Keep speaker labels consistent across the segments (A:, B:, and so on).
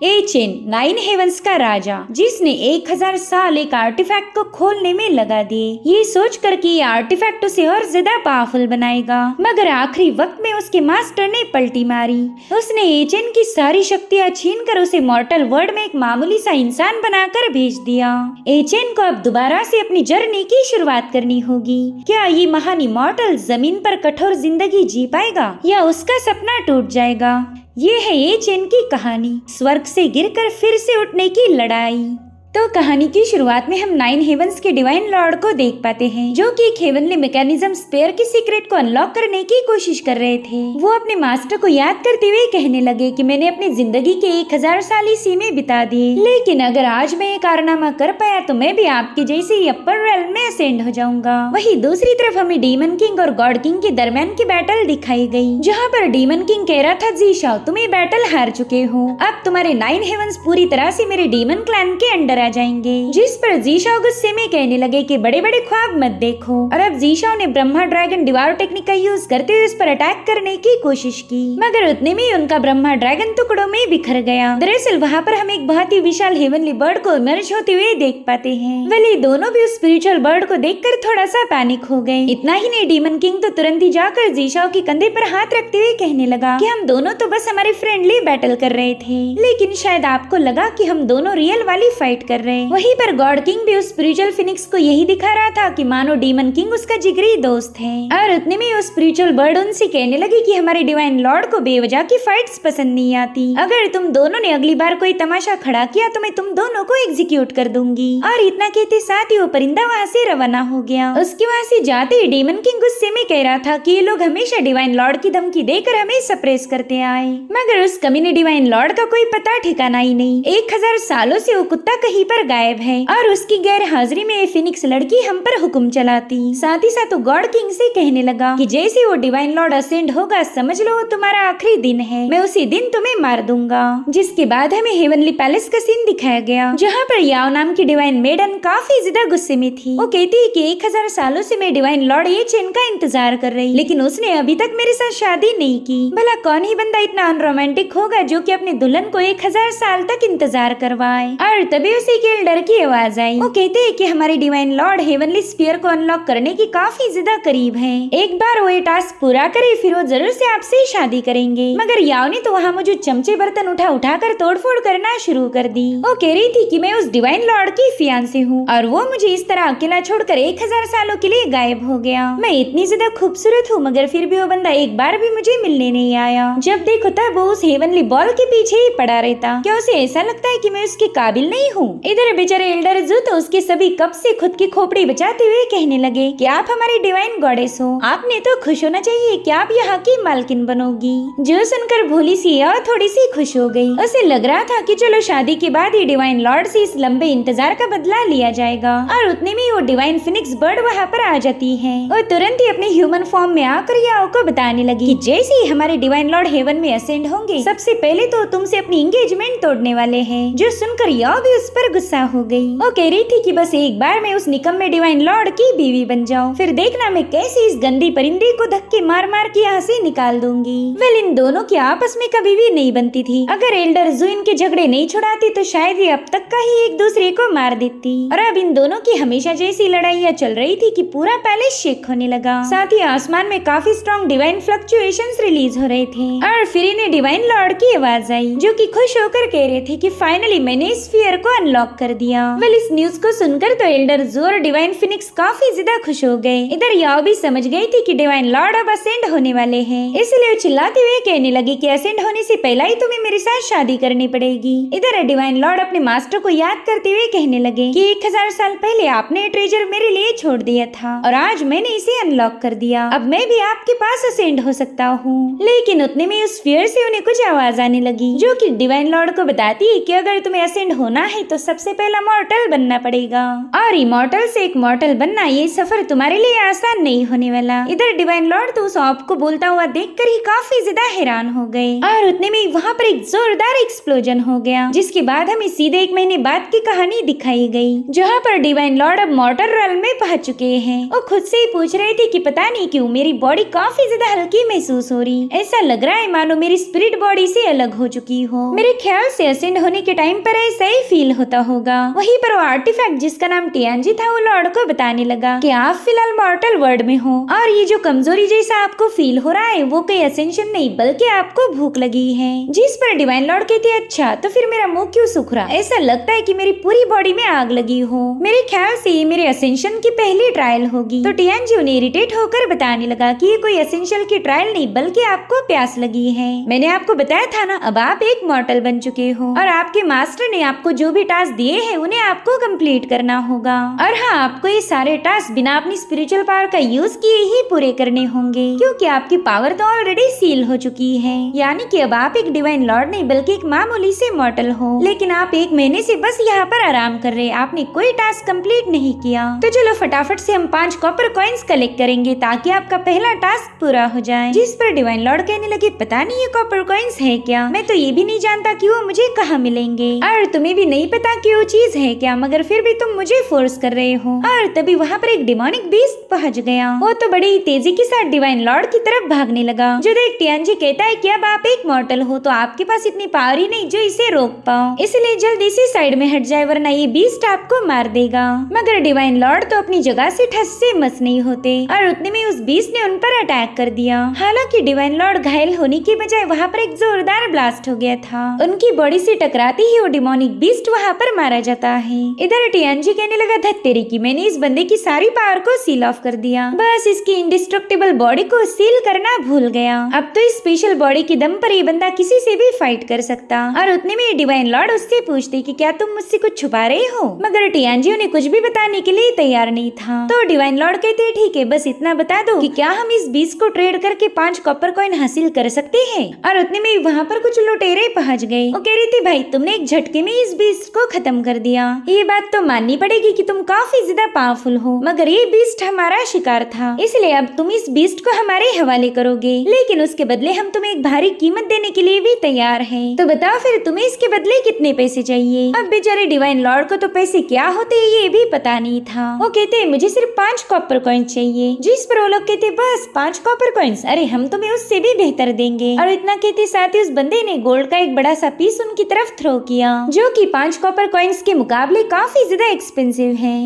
A: एचेन, 9 heavens का राजा, जिसने 1000 साल एक आर्टिफैक्ट को खोलने में लगा दिए, ये सोच कर कि ये आर्टिफैक्ट उसे और ज्यादा पावरफुल बनाएगा। मगर आखिरी वक्त में उसके मास्टर ने पलटी मारी। उसने एचेन की सारी शक्तियाँ छीन कर उसे मॉर्टल वर्ल्ड में एक मामूली सा इंसान बनाकर भेज दिया। एचेन को अब दोबारा से अपनी जर्नी की शुरुआत करनी होगी। क्या ये महान इमॉर्टल जमीन पर कठोर जिंदगी जी पाएगा या उसका सपना टूट जाएगा? ये है एचेन की कहानी, स्वर्ग से गिरकर फिर से उठने की लड़ाई। तो कहानी की शुरुआत में हम 9 हेवंस के डिवाइन लॉर्ड को देख पाते हैं, जो कि एक हेवनली मैकेनिज्म स्पेयर की सीक्रेट को अनलॉक करने की कोशिश कर रहे थे। वो अपने मास्टर को याद करते हुए कहने लगे कि मैंने अपनी जिंदगी के 1000 साल इसी में बिता दिए, लेकिन अगर आज मैं ये कारनामा कर पाया तो मैं भी आपके जैसे ही अपर रेल्म में असेंड हो जाऊंगा। वही दूसरी तरफ हमें डीमन किंग और गॉड किंग के दरमियान की बैटल दिखाई गई, जहाँ पर डीमन किंग कह रहा था जीशाओ तुम ये बैटल हार चुके हो, अब तुम्हारे 9 हेवंस पूरी तरह से मेरे डीमन क्लैन के अंडर आ जाएंगे। जिस पर जीशाओ गुस्से में कहने लगे कि बड़े बड़े ख्वाब मत देखो। और अब जीशाओ ने ब्रह्मा ड्रैगन डिवार टेक्निक का यूज करते हुए उस पर अटैक करने की कोशिश की, मगर उतने में उनका ब्रह्मा ड्रैगन टुकड़ों में बिखर गया। दरअसल वहाँ पर हम एक बहुत ही विशाल हेवनली बर्ड को इमर्ज होते हुए देख पाते हैं। वेल दोनों भी उस स्पिरिचुअल बर्ड को देखकर थोड़ा सा पैनिक हो गए। इतना ही नहीं, डीमन किंग तो तुरंत ही जाकर जीशाओ के कंधे पर हाथ रखते हुए कहने लगा कि हम दोनों तो बस हमारे फ्रेंडली बैटल कर रहे थे, लेकिन शायद आपको लगा कि हम दोनों रियल वाली फाइट कर रहे हैं। वहीं पर गॉड किंग भी उस स्पिरिचुअल फिनिक्स को यही दिखा रहा था कि मानो डीमन किंग उसका जिगरी दोस्त है। और उतने में उस स्पिरिचुअल बर्ड उनसे कहने लगी कि हमारे डिवाइन लॉर्ड को बेवजह की फाइट्स पसंद नहीं आती, अगर तुम दोनों ने अगली बार कोई तमाशा खड़ा किया तो मैं तुम दोनों को एग्जीक्यूट कर दूंगी। और इतना कहते साथ ही वो परिंदा वहाँ से रवाना हो गया। उसके वहाँ से जाते ही डीमन किंग गुस्से में कह रहा था कि ये लोग हमेशा डिवाइन लॉर्ड की धमकी देकर हमें सप्रेस करते आए, मगर उस कमीने डिवाइन लॉर्ड का कोई पता ठिकाना ही नहीं। 1000 सालों से वो कुत्ता कहीं पर गायब है और उसकी गैर हाजिरी में फिनिक्स लड़की हम पर हुक्म चलाती। साथ ही साथ गॉड किंग से कहने लगा कि जैसे वो डिवाइन लॉर्ड असेंड होगा समझ लो तुम्हारा आखिरी दिन है, मैं उसी दिन तुम्हें मार दूंगा। जिसके बाद हमें हेवनली पैलेस का सीन दिखाया गया, जहाँ पर याओ नाम की डिवाइन मेडन काफी ज्यादा गुस्से में थी। वो कहती है कि 1000 सालों से मैं डिवाइन लॉर्ड एचेन का इंतजार कर रही, लेकिन उसने अभी तक मेरे साथ शादी नहीं की। भला कौन ही बंदा इतना अनरोमांटिक होगा जो कि अपने दुल्हन को 1000 साल तक इंतजार करवाए। और तभी उसी के एल्डर की आवाज आई। वो कहते हैं कि हमारे डिवाइन लॉर्ड हेवनली स्फीयर को अनलॉक करने की काफी ज्यादा करीब हैं। एक बार वो ये टास्क पूरा करे फिर वो जरूर से आपसे शादी करेंगे। मगर याओ ने तो वहाँ मुझे चमचे बर्तन उठा कर तोड़फोड़ करना शुरू कर दी। वो कह रही थी कि मैं उस डिवाइन लॉर्ड की फियांसे हूँ और वो मुझे इस तरह अकेला छोड़कर 1000 सालों के लिए गायब हो गया। मैं इतनी ज्यादा खूबसूरत हूँ मगर फिर भी वो बंदा एक बार भी मुझे मिलने नहीं आया। जब देखो तब वो उस हेवनली बॉल के पीछे ही पड़ा रहता। क्या उसे ऐसा लगता है कि मैं उसके काबिल नहीं हूँ? इधर बेचारे एल्डर जू तो उसके सभी कप से खुद की खोपड़ी बचाते हुए कहने लगे कि आप हमारी डिवाइन गॉडेस हो, आपने तो खुश होना चाहिए कि आप यहाँ की मालकिन बनोगी। जो सुनकर भोली सी और थोड़ी सी खुश हो गई। उसे लग रहा था कि चलो शादी के बाद ही डिवाइन लॉर्ड से इस लंबे इंतजार का बदला लिया जाएगा। और उतने में वो डिवाइन फिनिक्स बर्ड वहाँ पर आ जाती है और तुरंत ही अपने ह्यूमन फॉर्म में आकर याओ को बताने लगी कि जैसे ही हमारे डिवाइन लॉर्ड हेवन में असेंड होंगे सबसे पहले तो तुमसे अपनी एंगेजमेंट तोड़ने वाले हैं। जो सुनकर याओ भी उस पर गुस्सा हो गई। वो कह रही थी कि बस एक बार मैं उस निकम्मे डिवाइन लॉर्ड की बीवी बन जाऊं, फिर देखना मैं कैसे इस गंदी परिंदे को धक्के मार मार के यहाँ से निकाल दूंगी। वेल इन दोनों की आपस में कभी भी नहीं बनती थी। अगर एल्डर जू इनके झगड़े नहीं छुड़ाती तो शायद ये अब तक का ही एक दूसरे को मार देती। और अब इन दोनों की हमेशा जैसी लड़ाइयाँ चल रही थी कि पूरा पैलेस शेक होने लगा। साथ ही आसमान में काफी स्ट्रॉन्ग डिवाइन फ्लक्चुएशंस रिलीज हो रहे थे। और फिर इन्हें डिवाइन लॉर्ड की आवाज आई जो कि खुश होकर कह रहे थे कि फाइनली मैंने स्फीयर को अनलॉक कर दिया। वेल इस न्यूज को सुनकर तो एल्डर जू और डिवाइन फिनिक्स काफी ज्यादा खुश हो गए। इधर याओ भी समझ गई थी कि डिवाइन लॉर्ड अब असेंड होने वाले हैं, इसलिए चिल्लाते हुए कहने लगी कि असेंड होने से पहले ही तुम्हें मेरे साथ शादी करनी पड़ेगी। इधर डिवाइन लॉर्ड अपने मास्टर को याद करते हुए कहने लगे कि 1000 साल पहले आपने ट्रेजर मेरे लिए छोड़ दिया था और आज मैंने इसे अनलॉक कर दिया। अब मैं भी आपके पास असेंड हो सकता हूँ। लेकिन उतने में उस स्फीयर से उन्हें कुछ आवाज आने लगी जो कि डिवाइन लॉर्ड को बताती है कि अगर तुम्हें असेंड होना है तो सबसे पहला मॉर्टल बनना पड़ेगा, और इमॉर्टल से एक मॉर्टल बनना ये सफर तुम्हारे लिए आसान नहीं होने वाला। इधर डिवाइन लॉर्ड तो उस ऑप को बोलता हुआ देखकर ही काफी ज्यादा हैरान हो गए, और उतने में वहाँ पर एक जोरदार एक्सप्लोजन हो गया, जिसके बाद हमें सीधे 1 महीने बाद की कहानी दिखाई गई, जहाँ पर डिवाइन लॉर्ड अब मॉर्टल रेल्म में पहुंच चुके हैं। वो खुद से ही पूछ रहे थे कि पता नहीं क्यों मेरी बॉडी काफी ज्यादा हल्की महसूस हो रही, ऐसा लग रहा है मानो मेरी स्पिरिट बॉडी से अलग हो चुकी हो। मेरे ख्याल से असेंड होने के टाइम पर ऐसा ही फील होता होगा। वहीं पर वो आर्टिफैक्ट जिसका नाम टियानजी था वो लॉर्ड को बताने लगा कि आप फिलहाल मॉर्टल वर्ल्ड में हो, और ये जो कमजोरी जैसा आपको फील हो रहा है वो कोई असेंशन नहीं बल्कि आपको भूख लगी है। जिस पर डिवाइन लॉर्ड कहते अच्छा तो फिर मेरा मुंह क्यों सूख रहा, ऐसा लगता है कि मेरी पूरी बॉडी में आग लगी हो। मेरे ख्याल से ये मेरे असेंशन की पहली ट्रायल होगी। तो टियानजी उन्हें इरिटेट होकर बताने लगा कि ये कोई असेंशियल की ट्रायल नहीं बल्कि आपको प्यास लगी है। मैंने आपको बताया था ना, अब आप एक मॉर्टल बन चुके हो, और आपके मास्टर ने आपको जो भी टास्क दिए हैं उन्हें आपको कंप्लीट करना होगा। और हाँ, आपको ये सारे टास्क बिना अपनी स्पिरिचुअल पावर का यूज किए ही पूरे करने होंगे, क्योंकि आपकी पावर तो ऑलरेडी सील हो चुकी है। यानी कि अब आप एक डिवाइन लॉर्ड नहीं बल्कि एक मामूली से मॉर्टल हो। लेकिन आप 1 महीने से बस यहाँ पर आराम कर रहे, आपने कोई टास्क कंप्लीट नहीं किया। तो चलो फटाफट से हम 5 कॉपर कॉइन्स कलेक्ट करेंगे ताकि आपका पहला टास्क पूरा हो जाए। जिस पर डिवाइन लॉर्ड कहने लगे पता नहीं ये कॉपर कॉइन्स है क्या, मैं तो ये भी नहीं जानता कि वो मुझे कहाँ मिलेंगे, और तुम्हें भी नहीं पता कि वो चीज है क्या, मगर फिर भी तुम मुझे फोर्स कर रहे हो। और तभी वहाँ पर एक डिमोनिक बीस्ट पहुँच गया। वो तो बड़ी ही तेजी के साथ डिवाइन लॉर्ड की तरफ भागने लगा। जो देख टियानजी कहता है कि अब आप एक मॉर्टल हो तो आपके पास इतनी पावर ही नहीं जो इसे रोक पाओ, इसलिए जल्दी से साइड में हट जाए वरना ये बीस्ट आपको मार देगा। मगर डिवाइन लॉर्ड तो अपनी जगह से ठस से मस नहीं होते, और उतने में उस बीस्ट ने उन पर अटैक कर दिया। हालांकि डिवाइन लॉर्ड घायल होने के बजाय वहाँ पर एक जोरदार ब्लास्ट हो गया था। उनकी बॉडी से टकराते ही वो डिमोनिक बीस्ट वहाँ पर मारा जाता है। इधर टियानजी कहने लगा धत्तेरी की मैंने इस बंदे की सारी पावर को सील ऑफ कर दिया, बस इसकी इंडिस्ट्रक्टिबल बॉडी को सील करना भूल गया। अब तो इस स्पेशल बॉडी के दम पर ये बंदा किसी से भी फाइट कर सकता। और उतने में डिवाइन लॉर्ड उससे पूछते कि क्या तुम मुझसे कुछ छुपा रहे हो, मगर टियानजी उन्हें कुछ भी बताने के लिए तैयार नहीं था। तो डिवाइन लॉर्ड कहते ठीक है बस इतना बता दो कि क्या हम इस बीस को ट्रेड करके 5 कॉपर कॉइन हासिल कर सकते हैं। और उतने में वहाँ पर कुछ लुटेरे पहुँच गए। वो कह रही थी भाई तुमने एक झटके में इस बीस्ट को खत्म कर दिया, ये बात तो माननी पड़ेगी कि तुम काफी ज्यादा पावरफुल हो, मगर ये बीस्ट हमारा शिकार था, इसलिए अब तुम इस बीस्ट को हमारे हवाले करोगे, लेकिन उसके बदले हम तुम्हें एक भारी कीमत देने के लिए भी तैयार हैं। तो बताओ फिर तुम्हें इसके बदले कितने पैसे चाहिए। अब बेचारे डिवाइन लॉर्ड को तो पैसे क्या होते ये भी पता नहीं था। वो कहते मुझे सिर्फ 5 कॉपर कॉइन चाहिए। जिस पर वो लोग कहते बस 5 कॉपर कॉइन्स, अरे हम तुम्हें उससे भी बेहतर देंगे। और इतना कहते साथ ही उस बंदे ने गोल्ड का एक बड़ा सा पीस उनकी तरफ थ्रो किया, जो कि 5 कॉपर कॉइन्स के मुकाबले काफी ज्यादा एक्सपेंसिव है।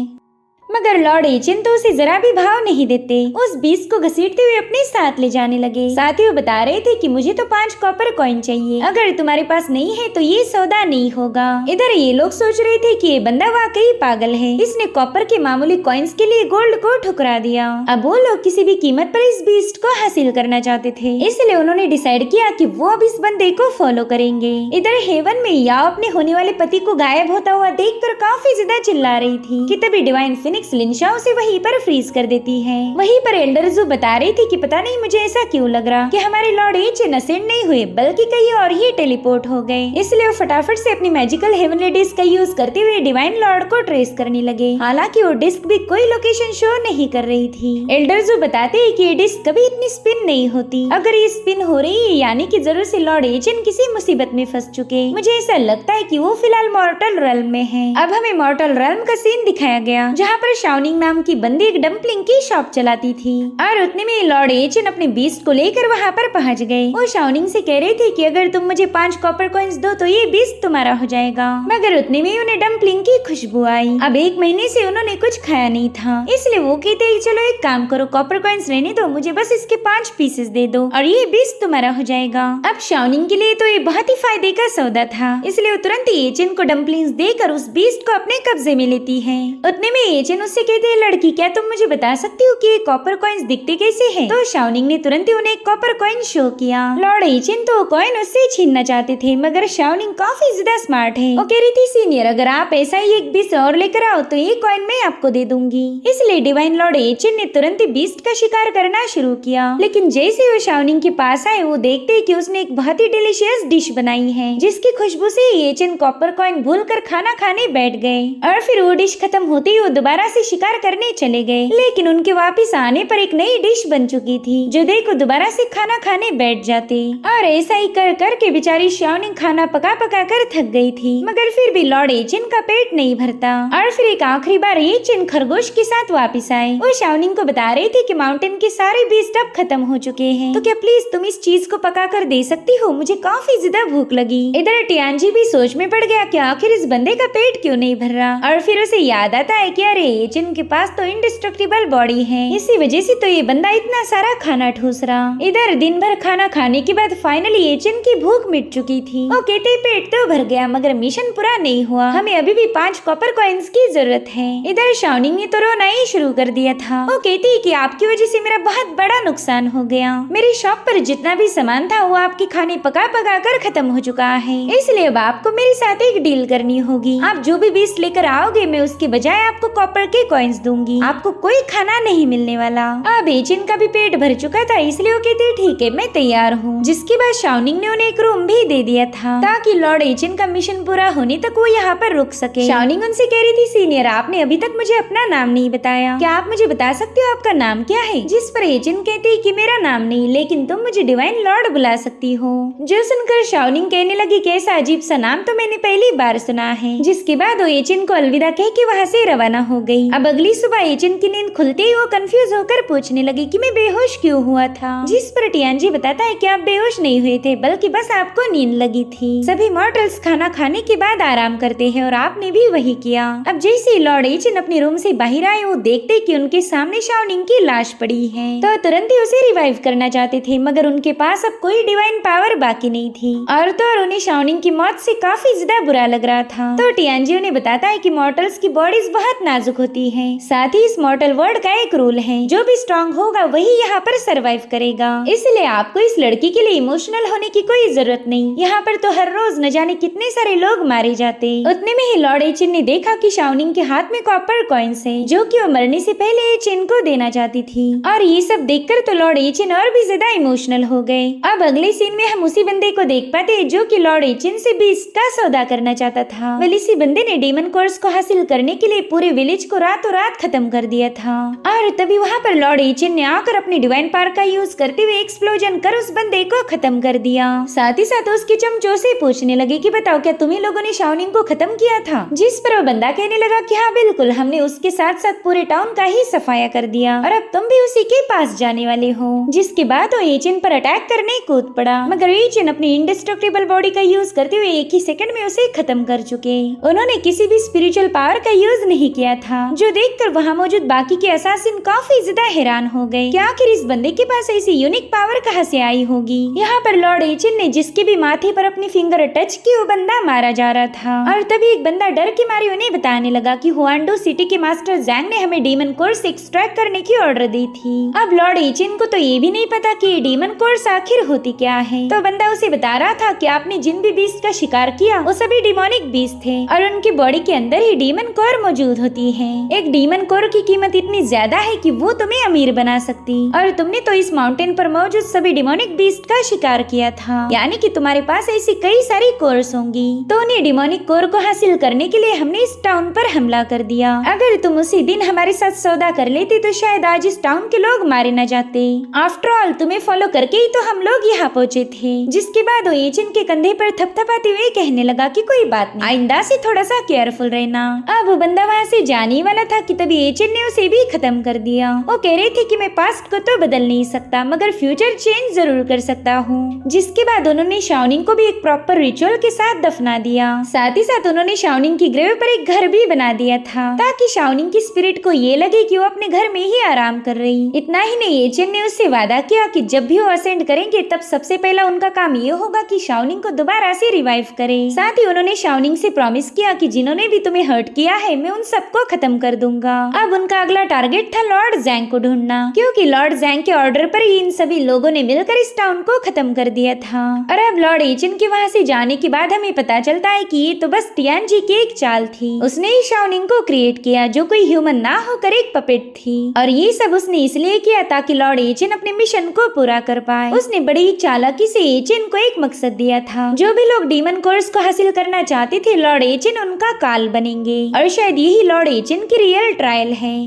A: मगर लॉर्ड एचिन तो उसे जरा भी भाव नहीं देते, उस बीस को घसीटते हुए अपने साथ ले जाने लगे। साथ ही वो बता रहे थे कि मुझे तो 5 कॉपर कॉइन चाहिए, अगर तुम्हारे पास नहीं है तो ये सौदा नहीं होगा। इधर ये लोग सोच रहे थे कि ये बंदा वाकई पागल है, इसने कॉपर के मामूली कॉइन्स के लिए गोल्ड को ठुकरा दिया। अब वो लोग किसी भी कीमत पर इस बीस्ट को हासिल करना चाहते थे, इसलिए उन्होंने डिसाइड किया कि वो अब इस बंदे को फॉलो करेंगे। इधर हेवन में याओ अपने होने वाले पति को गायब होता हुआ देखकर काफी ज्यादा चिल्ला रही थी कि तभी डिवाइन फिनिक्स लिंशा उसे वहीं पर फ्रीज कर देती है। वहीं पर एल्डर जू बता रही थी कि पता नहीं मुझे ऐसा क्यों लग रहा कि हमारे लॉर्ड एचिन असेंड नहीं हुए बल्कि कहीं और ही टेलीपोर्ट हो गए, इसलिए वो फटाफट से अपनी मैजिकल हेवनली डिस्क का यूज करते हुए डिवाइन लॉर्ड को ट्रेस करने लगे। हालांकि वो डिस्क भी कोई लोकेशन शो नहीं कर रही थी। एल्डर जू बताते हैं कि ये डिस्क कभी इतनी स्पिन नहीं होती, अगर ये स्पिन हो रही है यानी कि जरूर से लॉर्ड एचिन किसी मुसीबत में फंस चुके। मुझे ऐसा लगता है कि वो फिलहाल मॉर्टल रेल्म में है। अब हमें मॉर्टल रेल्म का सीन दिखाया गया, जहाँ पर शाओनिंग नाम की बंदी एक डम्पलिंग की शॉप चलाती थी, और उतने में लॉर्ड एचिन अपने बीस्ट को लेकर वहाँ पर पहुँच गए। वो शाओनिंग से कह रहे थे कि अगर तुम मुझे 5 कॉपर कॉइन्स दो तो ये बीस्ट तुम्हारा हो जाएगा, मगर उतने में उन्हें डम्पलिंग की खुशबू आई। अब 1 महीने से उन्होंने कुछ खाया नहीं था, इसलिए वो कहते चलो एक काम करो कॉपर कॉइन्स रहने दो, मुझे बस इसके 5 पीसेस दे दो और ये बीस्ट तुम्हारा हो जाएगा। अब शाओनिंग के लिए तो ये बहुत ही फायदे का सौदा था, इसलिए वो तुरंत ही एचिन को डम्पलिंग्स देकर उस बीस्ट को अपने कब्जे में लेती है। उतने में एचिन एचेन उससे कहते हैं, लड़की क्या तुम मुझे बता सकती हो कि ये कॉपर कॉइन्स दिखते कैसे हैं? तो शाओनिंग ने तुरंत ही उन्हें एक कॉपर कॉइन शो किया। लॉर्ड एचेन तो कॉइन उससे छीनना चाहते थे, मगर शाओनिंग काफी ज्यादा स्मार्ट है। वो कह रही थी, सीनियर अगर आप ऐसा ही एक बीस्ट और लेकर आओ तो ये कॉइन मैं आपको दे दूंगी। इसलिए डिवाइन लॉर्ड एचेन ने तुरंत ही बीस्ट का शिकार करना शुरू किया। लेकिन जैसे वो शाओनिंग के पास आए, वो देखते कि उसने एक बहुत ही डिलीशियस डिश बनाई है, जिसकी खुशबू से एचेन कॉपर कॉइन भूलकर खाना खाने बैठ गए। और फिर वो डिश खत्म होते ही वो दोबारा से शिकार करने चले गए। लेकिन उनके वापस आने पर एक नई डिश बन चुकी थी, जो देखो दोबारा से खाना खाने बैठ जाते। और ऐसा ही कर कर के बेचारी शाओनिंग खाना पका पका कर थक गई थी, मगर फिर भी लॉर्ड एचेन का पेट नहीं भरता। और फिर एक आखिरी बार एचेन खरगोश के साथ वापस आए। वो शाओनिंग को बता रही थी कि माउंटेन के सारे बीस्ट अब खत्म हो चुके हैं, तो क्या प्लीज तुम इस चीज को पका कर दे सकती हो? मुझे काफी ज्यादा भूख लगी। इधर टियानजी भी सोच में पड़ गया कि आखिर इस बंदे का पेट क्यों नहीं भर रहा। और फिर उसे याद आता है कि अरे एचेन के पास तो इंडिस्ट्रक्टिबल बॉडी है, इसी वजह से तो ये बंदा इतना सारा खाना ठूस रहा। इधर दिन भर खाना खाने के बाद फाइनली एचेन की भूख मिट चुकी थी। वो कहते पेट तो भर गया, मगर मिशन पूरा नहीं हुआ, हमें अभी भी 5 कॉपर कॉइन्स की जरूरत है। इधर शाओनिंग ने तो रोना ही शुरू कर दिया था। वो कहती कि आपकी वजह से मेरा बहुत बड़ा नुकसान हो गया। मेरी शॉप पर जितना भी सामान था वो आपके खाने पका पका कर खत्म हो चुका है, इसलिए अब आपको मेरे साथ एक डील करनी होगी। आप जो भी बीस्ट लेकर आओगे मैं उसके बजाय आपको कॉपर के कॉइन्स दूंगी, आपको कोई खाना नहीं मिलने वाला। अब एचेन का भी पेट भर चुका था, इसलिए वो कहते ठीक है मैं तैयार हूँ। जिसके बाद शाओनिंग ने उन्हें एक रूम भी दे दिया था, ताकि लॉर्ड एचेन का मिशन पूरा होने तक वो यहाँ पर रुक सके। शाओनिंग उनसे कह रही थी, सीनियर आपने अभी तक मुझे अपना नाम नहीं बताया, क्या आप मुझे बता सकते हो आपका नाम क्या है? जिस पर एचेन कहती कि मेरा नाम नहीं, लेकिन तुम मुझे डिवाइन लॉर्ड बुला सकती हो। जो सुनकर शाओनिंग कहने लगी, कैसा अजीब सा नाम तो मैंने पहली बार सुना है। जिसके बाद वो एचेन को अलविदा कह के वहाँ से रवाना हो गई। अब अगली सुबह एचेन की नींद खुलते ही वो कंफ्यूज होकर पूछने लगी कि मैं बेहोश क्यों हुआ था। जिस पर टियानजी बताता है कि आप बेहोश नहीं हुए थे, बल्कि बस आपको नींद लगी थी। सभी मॉर्टल्स खाना खाने के बाद आराम करते हैं और आपने भी वही किया। अब जैसे लॉर्ड एचेन अपने रूम से बाहर आए, वो देखते कि उनके सामने शाओनिंग की लाश पड़ी है, तो तुरंत ही उसे रिवाइव करना चाहते थे, मगर उनके पास अब कोई डिवाइन पावर बाकी नहीं थी। और तो और उन्हें शाओनिंग की मौत से काफी ज्यादा बुरा लग रहा था। तो टियानजी उन्हें बताता है कि मॉर्टल्स की बॉडीज बहुत नाजुक होती है, साथ ही इस मॉर्टल वर्ल्ड का एक रूल है, जो भी स्ट्रॉन्ग होगा वही यहाँ पर सरवाइव करेगा। इसलिए आपको इस लड़की के लिए इमोशनल होने की कोई जरूरत नहीं। यहाँ पर तो हर रोज न जाने कितने सारे लोग मारे जाते। उतने में ही लॉर्ड एचेन ने देखा कि शाओनिंग के हाथ में कॉपर कॉइन्स है, जो कि वो मरने से पहले एचेन को देना चाहती थी। और ये सब देखकर तो लॉर्ड एचेन और भी ज्यादा इमोशनल हो गए। अब अगले सीन में हम उसी बंदे को देख पाते जो कि लॉर्ड एचेन से बीस्ट का सौदा करना चाहता था। वेल इसी बंदे ने डेमन कोर्स को हासिल करने के लिए पूरे विलेज को रातों रात खत्म कर दिया था। और तभी वहाँ पर लॉर्ड एचेन ने आकर अपनी डिवाइन पावर का यूज करते हुए एक्सप्लोजन कर उस बंदे को खत्म कर दिया। साथ ही साथ उसके चमचों से पूछने लगे कि बताओ क्या तुम्ही लोगों ने शाओनिंग को खत्म किया था? जिस पर वो बंदा कहने लगा कि हाँ बिल्कुल, हमने उसके साथ साथ पूरे टाउन का ही सफाया कर दिया और अब तुम भी उसी के पास जाने वाले हो। जिसके बाद वो एचेन पर अटैक करने कूद पड़ा, मगर एचेन अपनी इंडिस्ट्रक्टिबल बॉडी का यूज करते हुए एक ही सेकंड में उसे खत्म कर चुके। उन्होंने किसी भी स्पिरिचुअल पावर का यूज नहीं किया था, जो देखकर वहाँ मौजूद बाकी के असासिन काफी ज्यादा हैरान हो गए कि आखिर इस बंदे के पास ऐसी यूनिक पावर कहाँ से आई होगी। यहाँ पर लॉर्ड एचेन ने जिसके भी माथे पर अपनी फिंगर टच की, वो बंदा मारा जा रहा था। और तभी एक बंदा डर के मारे उन्हें बताने लगा कि हुआंडो सिटी के मास्टर जैंग ने हमें डीमन कोर्स एक्सट्रैक्ट करने की ऑर्डर दी थी। अब लॉर्ड एचेन को तो ये भी नहीं पता कि डीमन कोर्स आखिर होती क्या है। तो बंदा उसे बता रहा था कि आपने जिन भी बीस्ट का शिकार किया वो सभी डिमोनिक बीस्ट थे और उनकी बॉडी के अंदर ही डीमन कोर मौजूद होती है। एक डीमन कोर की कीमत इतनी ज्यादा है कि वो तुम्हें अमीर बना सकती, और तुमने तो इस माउंटेन पर मौजूद सभी डिमोनिक बीस्ट का शिकार किया था, यानी कि तुम्हारे पास ऐसी कई सारी कोर्स होंगी। तो उन्हें डिमोनिक कोर को हासिल करने के लिए हमने इस टाउन पर हमला कर दिया। अगर तुम उसी दिन हमारे साथ सौदा कर लेती तो शायद आज इस टाउन के लोग मारे न जाते। आफ्टर ऑल तुम्हें फॉलो करके ही तो हम लोग यहाँ पहुँचे थे। जिसके बाद वो एचेन के कंधे पर थपथपाते हुए कहने लगा कि कोई बात नहीं, आइंदा से थोड़ा सा केयरफुल रहना। अब वो बंदा वहाँ से जाने वाला था कि तभी एचेन ने उसे भी खत्म कर दिया। वो कह रही थी कि मैं पास्ट को तो बदल नहीं सकता, मगर फ्यूचर चेंज जरूर कर सकता हूँ। जिसके बाद उन्होंने शाओनिंग को भी एक प्रॉपर रिचुअल के साथ दफना दिया। साथ ही साथ उन्होंने शाओनिंग की ग्रेव पर एक घर भी बना दिया था, ताकि शाओनिंग की स्पिरिट को ये लगे कि वो अपने घर में ही आराम कर रही। इतना ही नहीं, एचेन ने उससे वादा किया कि जब भी वो असेंड करेंगे तब सबसे पहला उनका काम ये होगा कि शाओनिंग को दोबारा से रिवाइव करे। साथ ही उन्होंने शाओनिंग से प्रॉमिस किया कि जिन्होंने भी तुम्हें हर्ट किया है मैं उन सबको खत्म खत्म कर दूंगा। अब उनका अगला टारगेट था लॉर्ड जैंग को ढूंढना, क्योंकि लॉर्ड जैंग के ऑर्डर पर ही इन सभी लोगों ने मिलकर इस टाउन को खत्म कर दिया था। और अब लॉर्ड एचिन के वहाँ से जाने के बाद हमें पता चलता है कि ये तो बस टियानजी की एक चाल थी। उसने ही शाओनिंग को क्रिएट किया, जो कोई ह्यूमन ना होकर एक पपेट थी, और ये सब उसने इसलिए किया ताकि लॉर्ड एचिन अपने मिशन को पूरा कर पाए। उसने बड़ी ही चालाकी से एचिन को एक मकसद दिया था, जो भी लोग डीमन कोर्स को हासिल करना चाहते थे लॉर्ड एचिन उनका काल बनेंगे, और शायद यही लॉर्ड एचिन की रियल ट्रायल है।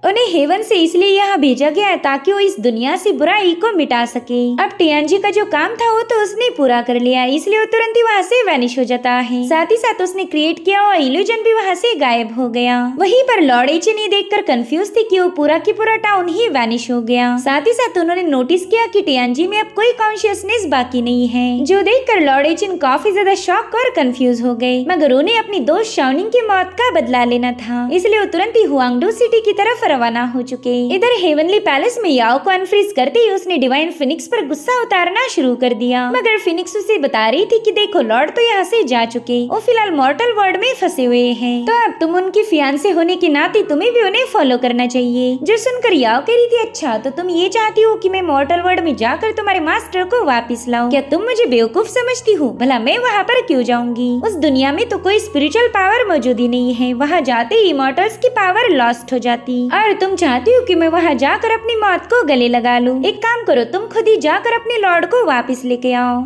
A: उन्हें हेवन से इसलिए यहाँ भेजा गया है ताकि वो इस दुनिया से बुराई को मिटा सके। अब टियानजी का जो काम था वो तो उसने पूरा कर लिया, इसलिए वो तुरंत ही वहाँ से वैनिश हो जाता है। साथ ही साथ उसने क्रिएट किया हुआ इल्यूजन भी वहाँ से गायब हो गया। वहीं पर लॉर्ड एचिन ये देखकर कंफ्यूज थी कि वो पूरा की पूरा टाउन ही वैनिश हो गया। साथ ही साथ उन्होंने नोटिस किया कि टियानजी में अब कोई कॉन्शियसनेस बाकी नहीं है, जो देखकर लॉर्ड एचिन काफी ज्यादा शॉक और कंफ्यूज हो गए। मगर उन्हें अपनी दोस्त शाओनिंग की मौत का बदला लेना था, इसलिए वो तुरंत ही हुआंगडू सिटी की तरफ रवाना हो चुके। इधर हेवनली पैलेस में याओ को अनफ्रीज करते ही उसने डिवाइन फिनिक्स पर गुस्सा उतारना शुरू कर दिया। मगर फिनिक्स उसे बता रही थी कि देखो लॉर्ड तो यहाँ से जा चुके, वो फिलहाल मॉर्टल वर्ल्ड में फंसे हुए हैं, तो अब तुम उनकी फियांसे होने के नाते तुम्हें भी उन्हें फॉलो करना चाहिए। जो सुनकर याओ कह रही थी अच्छा तो तुम ये चाहती हो कि मैं मॉर्टल वर्ल्ड में जाकर तुम्हारे मास्टर को वापिस लाऊं? क्या तुम मुझे बेवकूफ समझती हो? भला मैं वहाँ पर क्यों जाऊंगी? उस दुनिया में तो कोई स्पिरिचुअल पावर मौजूद ही नहीं है, वहाँ जाते ही इमॉर्टल्स की पावर लॉस्ट हो जाती। और तुम चाहती हो कि मैं वहाँ जाकर अपनी मौत को गले लगा लूं? एक काम करो, तुम खुद ही जाकर अपने लॉर्ड को वापस लेके आओ।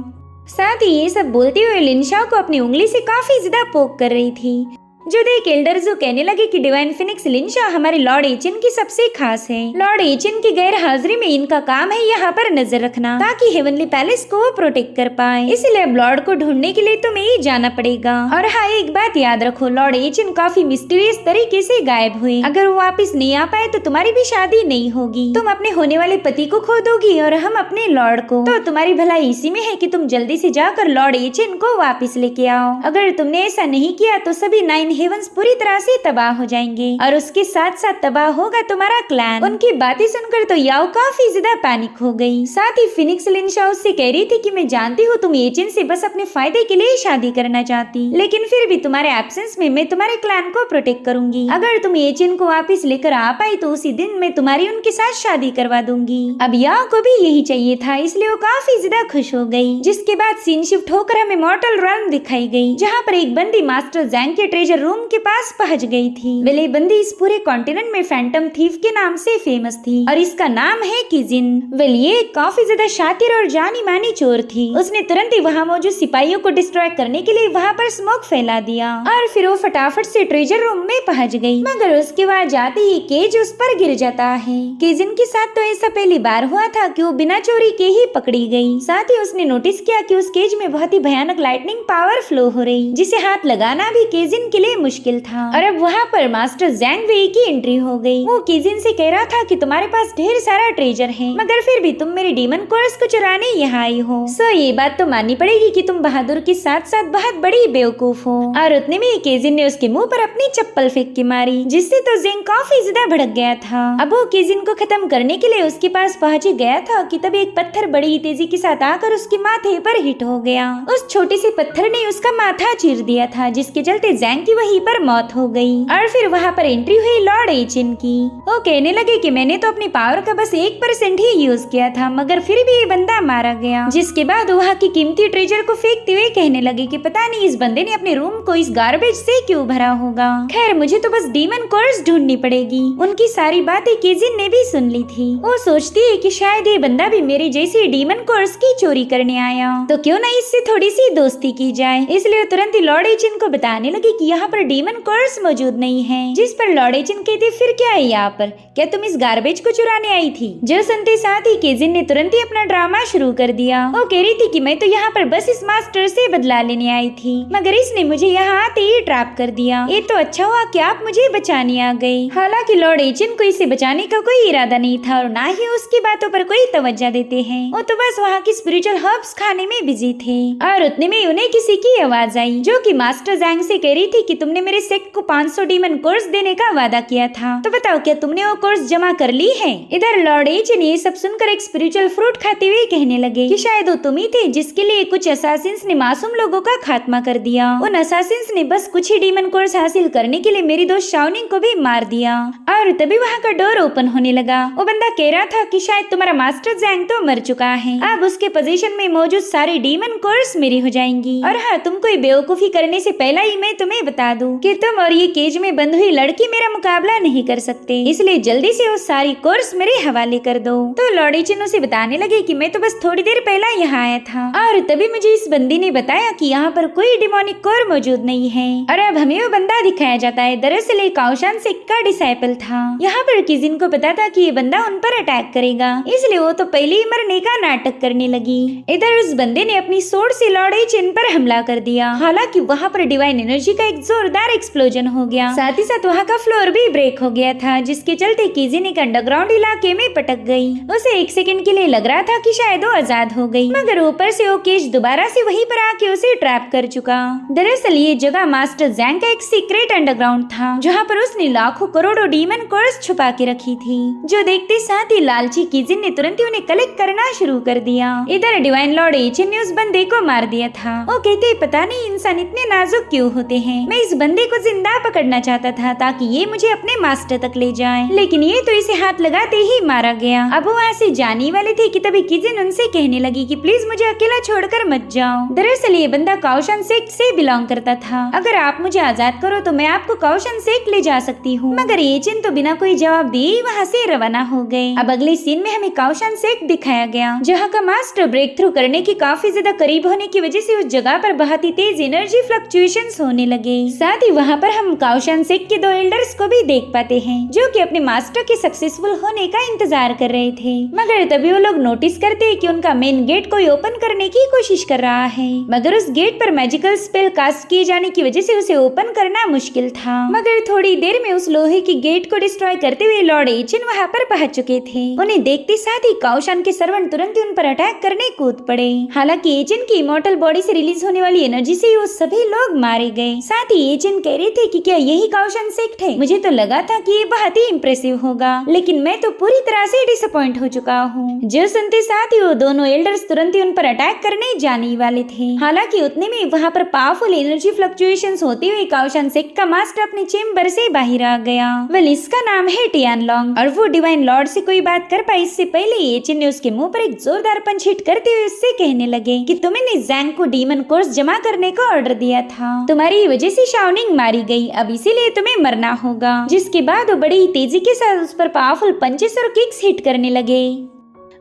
A: साथ ही ये सब बोलते हुए लिनशाओ को अपनी उंगली से काफी ज्यादा पोक कर रही थी, जो देख एल्डर जो कहने लगे कि डिवाइन फिनिक्स लिनशाओ हमारे लॉर्ड एचिन की सबसे खास है। लॉर्ड एचिन की गैर हाजिरी में इनका काम है यहाँ पर नजर रखना, ताकि हेवनली पैलेस को प्रोटेक्ट कर पाए। इसलिए अब लॉर्ड को ढूंढने के लिए तुम्हें ही जाना पड़ेगा। और हाँ, एक बात याद रखो, लॉर्ड एचिन काफी मिस्टीरियस तरीके से गायब हुए। अगर वो वापस नहीं आ पाए तो तुम्हारी भी शादी नहीं होगी, तुम अपने होने वाले पति को खो दोगी और हम अपने लॉर्ड को। तो तुम्हारी भलाई इसी में है कि तुम जल्दी से जाकर लॉर्ड एचिन को वापस लेके आओ। अगर तुमने ऐसा नहीं किया तो सभी 9 हेवंस पूरी तरह से तबाह हो जाएंगे, और उसके साथ साथ तबाह होगा तुम्हारा क्लैन। उनकी बातें सुनकर तो याओ काफी ज्यादा पैनिक हो गई। साथ ही फिनिक्स लिनशाओ से कह रही थी कि मैं जानती हूँ तुम एचिन से बस अपने फायदे के लिए शादी करना चाहती, लेकिन फिर भी तुम्हारे एब्सेंस में मैं तुम्हारे क्लैन को प्रोटेक्ट करूंगी। अगर तुम एचिन को वापस लेकर आ पाई तो उसी दिन मैं तुम्हारी उनके साथ शादी करवा दूंगी। अब याओ को भी यही चाहिए था, इसलिए वो काफी ज्यादा खुश हो गई। जिसके बाद सीन शिफ्ट होकर हमें मॉर्टल realm दिखाई गई, जहाँ पर एक बंदी मास्टर जैंग के ट्रेजर रूम के पास पहुंच गई थी। वेल ये बंदी इस पूरे कॉन्टिनेंट में फैंटम थीफ के नाम से फेमस थी, और इसका नाम है किजिन। वेल ये काफी ज्यादा शातिर और जानी मानी चोर थी। उसने तुरंत ही वहाँ मौजूद सिपाहियों को डिस्ट्रॉय करने के लिए वहाँ पर स्मोक फैला दिया, और फिर वो फटाफट से ट्रेजर रूम में पहुंच गई। मगर उसके बाद जाते ही केज उस पर गिर जाता है। किजिन के साथ तो ऐसा पहली बार हुआ था कि वो बिना चोरी के ही पकड़ी गई। साथ ही उसने नोटिस किया कि उस केज में बहुत ही भयानक लाइटनिंग पावर फ्लो हो रही, जिसे हाथ लगाना भी किजिन के लिए मुश्किल था। और अब वहाँ पर मास्टर जैंग वेई की एंट्री हो गई। वो किजिन से कह रहा था कि तुम्हारे पास ढेर सारा ट्रेजर है, मगर फिर भी तुम मेरे डीमन कोर्स को चुराने यहाँ आई हो। सो ये बात तो माननी पड़ेगी कि तुम बहादुर के साथ साथ बहुत बड़ी बेवकूफ हो। और उतने में किजिन ने उसके मुंह पर अपनी चप्पल फेंक के मारी, जिससे तो जैंग काफी ज्यादा भड़क गया था। अब वो किजिन को खत्म करने के लिए उसके पास पहुँच गया था कि तभी एक पत्थर बड़ी ही तेजी के साथ आकर उसके माथे पर हिट हो गया। उस छोटे से पत्थर ने उसका माथा चीर दिया था, जिसके चलते जैंग की वहीं पर मौत हो गई। और फिर वहाँ पर एंट्री हुई लॉर्ड एचिन की। वो कहने लगे कि मैंने तो अपनी पावर का बस 1% ही यूज किया था, मगर फिर भी ये बंदा मारा गया। जिसके बाद वहाँ की कीमती ट्रेजर को फेंकते हुए कहने लगे कि पता नहीं इस बंदे ने अपने रूम को इस गार्बेज से क्यों भरा होगा। खैर मुझे तो बस डीमन कोर्स ढूंढनी पड़ेगी। उनकी सारी बातें किजिन ने भी सुन ली थी। वो सोचती है कि शायद ये बंदा भी मेरी जैसी डीमन कोर्स की चोरी करने आया, तो क्यों ना इससे थोड़ी सी दोस्ती की जाए। इसलिए तुरंत ही लॉर्ड एचिन को बताने लगे कि यहाँ पर डीमन कोर्स मौजूद नहीं है। जिस पर लॉर्ड एचिन कहते फिर क्या है यहाँ पर, क्या तुम इस गार्बेज को चुराने आई थी? जो सुनते साथ ही किजिन ने तुरंत ही अपना ड्रामा शुरू कर दिया। वो कह रही थी कि मैं तो यहाँ पर बस इस मास्टर से बदला लेने आई थी, मगर इसने मुझे यहाँ आते ही ट्रैप कर दिया। ये तो अच्छा हुआ कि आप मुझे बचाने आ गए। हालांकि लॉर्ड एचिन को इसे बचाने का कोई इरादा नहीं था, और ना ही उसकी बातों पर कोई तवज्जो देते हैं। वो तो बस वहाँ की स्पिरिचुअल हर्ब्स खाने में बिजी थे। और उतने में उन्हें किसी की आवाज आई, जो कि मास्टर जैंग से कह रही थी कि तुमने मेरे सेक्ट को 500 डीमन कोर्स देने का वादा किया था, तो बताओ क्या तुमने वो कोर्स जमा कर ली है? इधर लॉर्ड एचिन ये सब सुनकर एक स्पिरिचुअल फ्रूट खाते हुए कहने लगे कि शायद वो तुम ही थे जिसके लिए कुछ असासिन्स ने मासूम लोगों का खात्मा कर दिया। उन असासिन्स ने बस कुछ ही डीमन कोर्स हासिल करने के लिए मेरी दोस्त शाओनिंग को भी मार दिया। और तभी वहाँ का डोर ओपन होने लगा। वो बंदा कह रहा था कि शायद तुम्हारा मास्टर जैंग तो मर चुका है, अब उसके पोजीशन में मौजूद सारे डीमन कोर्स मेरी हो जाएंगी। और हाँ, तुम कोई बेवकूफी करने से पहले ही मैं तुम्हें बता दूं कि तुम और ये केज में बंद हुई लड़की मेरा मुकाबला नहीं कर सकते, इसलिए जल्दी से वो सारी कोर्स मेरे हवाले कर दो। तो लॉर्ड एचिन उसे बताने लगे कि मैं तो बस थोड़ी देर पहले यहाँ आया था और तभी मुझे इस बंदी ने बताया कि यहाँ पर कोई डिमोनिक कोर मौजूद नहीं है। और अब हमें वो बंदा दिखाया जाता है, दरअसल एक काओशान सेक्ट का डिसाइपल था। यहाँ पर किजिन को पता था कि ये बंदा उन पर अटैक करेगा, इसलिए वो तो पहले ही मरने का नाटक करने लगी। इधर उस बंदे ने अपनी सोर्ड से लॉर्ड एचिन पर हमला कर दिया। हालांकि वहाँ पर डिवाइन एनर्जी का एक जोरदार एक्सप्लोजन हो गया, साथ ही साथ वहाँ का फ्लोर भी ब्रेक हो गया था, जिसके चलते किजिन एक अंडरग्राउंड इलाके में पटक गई। उसे एक सेकंड के लिए लग रहा था कि शायद वो आजाद हो गई, मगर ऊपर से वो केज दोबारा से वहीं पर आके उसे ट्रैप कर चुका। दरअसल ये जगह मास्टर जैंग का एक सीक्रेट अंडरग्राउंड था, जहाँ पर उसने लाखों करोड़ों डीमन कोर्स छुपा के रखी थी, जो देखते साथ ही लालची किजिन ने तुरंत ही उन्हें कलेक्ट करना शुरू कर दिया। इधर डिवाइन लॉर्ड एचिन ने उस बंदे को मार दिया था। वो कहते पता नहीं इंसान इतने नाजुक क्यों होते हैं। मैं इस बंदे को जिंदा पकड़ना चाहता था ताकि ये मुझे अपने मास्टर तक ले जाए, लेकिन ये तो इसे हाथ लगाते ही मारा गया। अब वो ऐसे जाने वाले थे कि तभी किजिन उनसे कहने लगी कि प्लीज मुझे अकेला छोड़कर मत जाओ। दरअसल ये बंदा काओशान सेक्ट से बिलोंग करता था। अगर आप मुझे आजाद करो तो मैं आपको काओशान सेक्ट ले जा सकती हूँ। मगर एचिन तो बिना कोई जवाब दिए वहाँ से रवाना हो गए। अब अगले सीन में हमें काओशान सेक्ट दिखाया गया, जहाँ का मास्टर ब्रेक थ्रू करने के काफी ज्यादा करीब होने की वजह से उस जगह पर बहुत ही तेज एनर्जी फ्लक्चुएशंस होने लगे। साथ ही वहाँ पर हम काओशान सेक्ट के 2 एल्डर्स को भी देख पाते हैं, जो कि अपने मास्टर के सक्सेसफुल होने का इंतजार कर रहे थे। मगर तभी वो लोग नोटिस करते हैं कि उनका मेन गेट कोई ओपन करने की कोशिश कर रहा है, मगर उस गेट पर मैजिकल स्पेल कास्ट किए जाने की वजह से उसे ओपन करना मुश्किल था। मगर थोड़ी देर में उस लोहे की गेट को डिस्ट्रॉय करते हुए लॉर्ड एचिन वहाँ पर पहुंच चुके थे। उन्हें देखते साथ ही काओशान के सर्वेंट तुरंत ही उन पर अटैक करने कूद पड़े। हालांकि एचिन की इमॉर्टल बॉडी से रिलीज होने वाली एनर्जी से वो सभी लोग मारे गए। साथ ही एचिन कह रहे थे कि क्या यही काओशान सेक्ट है? मुझे तो लगा था कि ये बहुत ही इम्प्रेसिव होगा, लेकिन मैं तो पूरी तरह से डिसअपॉइंट हो चुका हूँ। जो सुनते साथ ही वो दोनों एल्डर्स तुरंत ही उन पर अटैक करने जाने वाले थे। हालांकि उतने में वहाँ पर पावरफुल एनर्जी फ्लक्चुएशंस होते हुए काओशान सेक्ट का मास्टर अपने चेम्बर से बाहर आ गया। वेल, इसका नाम है टियानलोंग, और वो डिवाइन लॉर्ड से कोई बात कर पाए इससे पहले एचिन ने उसके मुंह पर एक जोरदार पंच हिट करते हुए उससे कहने लगे कि तुमने जैंग को डीमन कोर्स जमा करने का ऑर्डर दिया था, तुम्हारी वजह से शाओनिंग मारी गई, अब इसीलिए तुम्हें मरना होगा। जिसके बाद वो बड़ी ही तेजी के साथ उस पर पावरफुल पंचेस और किक्स हिट करने लगे।